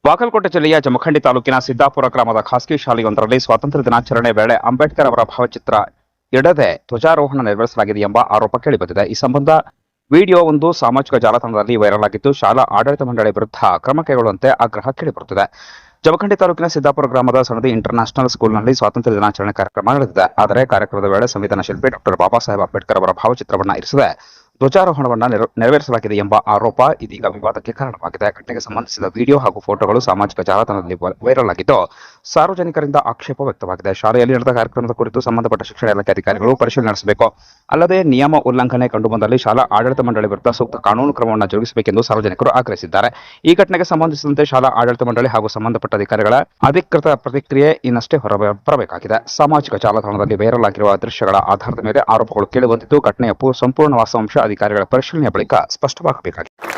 ಬಾಗಲಕೋಟೆ ಜಿಲ್ಲೆಯ ಜಮಖಂಡಿ ತಾಲೂಕಿನ ಸಿದ್ದಾಪುರ ಗ್ರಾಮದ ಖಾಸಗಿ ಶಾಲೆಯೊಂದರಲ್ಲಿ ಸ್ವಾತಂತ್ರ್ಯ ದಿನಾಚರಣೆ ವೇಳೆ ಅಂಬೇಡ್ಕರ್ ಅವರ ಭಾವಚಿತ್ರ ಇಡದೆ ಧ್ವಜಾರೋಹಣ ನೆರವೇರಿಸಲಾಗಿದೆ ಎಂಬ ಆರೋಪ ಕೇಳಿಬಂದಿದೆ. ಈ ಸಂಬಂಧ ವಿಡಿಯೋ ಒಂದು ಸಾಮಾಜಿಕ ಜಾಲತಾಣದಲ್ಲಿ ವೈರಲ್ ಆಗಿದ್ದು, ಶಾಲಾ ಆಡಳಿತ ಮಂಡಳಿ ವಿರುದ್ಧ ಕ್ರಮ ಕೈಗೊಳ್ಳುವಂತೆ ಆಗ್ರಹ ಕೇಳಿಬರುತ್ತಿದೆ. ಜಮಖಂಡಿ ತಾಲೂಕಿನ ಸಿದ್ದಾಪುರ ಗ್ರಾಮದ ಸನದಿ ಇಂಟರ್ನ್ಯಾಷನಲ್ ಸ್ಕೂಲ್ನಲ್ಲಿ ಸ್ವಾತಂತ್ರ್ಯ ದಿನಾಚರಣೆ ಕಾರ್ಯಕ್ರಮ ನಡೆದಿದೆ. ಆದರೆ ಕಾರ್ಯಕ್ರಮದ ವೇಳೆ ಸಂವಿಧಾನ ಶಿಲ್ಪಿ ಡಾಕ್ಟರ್ ಬಾಬಾ ಸಾಹೇಬ್ ಅಂಬೇಡ್ಕರ್ ಅವರ ಭಾವಚಿತ್ರವನ್ನು ಇರಿಸದೆ ಧ್ವಜಾರೋಹಣವನ್ನು ನೆರವೇರಿಸಲಾಗಿದೆ ಎಂಬ ಆರೋಪ ಇದೀಗ ವಿವಾದಕ್ಕೆ ಕಾರಣವಾಗಿದೆ. ಘಟನೆಗೆ ಸಂಬಂಧಿಸಿದ ವಿಡಿಯೋ ಹಾಗೂ ಫೋಟೋಗಳು ಸಾಮಾಜಿಕ ಜಾಲತಾಣದಲ್ಲಿ ವೈರಲ್ ಆಗಿದ್ದು, ಸಾರ್ವಜನಿಕರಿಂದ ಆಕ್ಷೇಪ ವ್ಯಕ್ತವಾಗಿದೆ. ಶಾಲೆಯಲ್ಲಿ ನಡೆದ ಕಾರ್ಯಕ್ರಮದ ಕುರಿತು ಸಂಬಂಧಪಟ್ಟ ಶಿಕ್ಷಣ ಇಲಾಖೆ ಅಧಿಕಾರಿಗಳು ಪರಿಶೀಲನೆ ನಡೆಸಬೇಕು. ಅಲ್ಲದೆ ನಿಯಮ ಉಲ್ಲಂಘನೆ ಕಂಡುಬಂದಲ್ಲಿ ಶಾಲಾ ಆಡಳಿತ ಮಂಡಳಿ ವಿರುದ್ಧ ಸೂಕ್ತ ಕಾನೂನು ಕ್ರಮವನ್ನು ಜರುಗಿಸಬೇಕೆಂದು ಸಾರ್ವಜನಿಕರು ಆಗ್ರಹಿಸಿದ್ದಾರೆ. ಈ ಘಟನೆಗೆ ಸಂಬಂಧಿಸಿದಂತೆ ಶಾಲಾ ಆಡಳಿತ ಮಂಡಳಿ ಹಾಗೂ ಸಂಬಂಧಪಟ್ಟ ಅಧಿಕಾರಿಗಳ ಅಧಿಕೃತ ಪ್ರತಿಕ್ರಿಯೆ ಇನ್ನಷ್ಟೇ ಹೊರಬರಬೇಕಾಗಿದೆ. ಸಾಮಾಜಿಕ ಜಾಲತಾಣದಲ್ಲಿ ವೈರಲ್ ಆಗಿರುವ ದೃಶ್ಯಗಳ ಆಧಾರದ ಮೇಲೆ ಆರೋಪಗಳು ಕೇಳಿಬಂದಿದ್ದು, ಘಟನೆಯ ಸಂಪೂರ್ಣ ವಾಸ್ತವಾಂಶ ಅಧಿಕಾರಿಗಳ ಪರಿಶೀಲನೆಯ ಬಳಿಕ ಸ್ಪಷ್ಟವಾಗಬೇಕಾಗಿದೆ.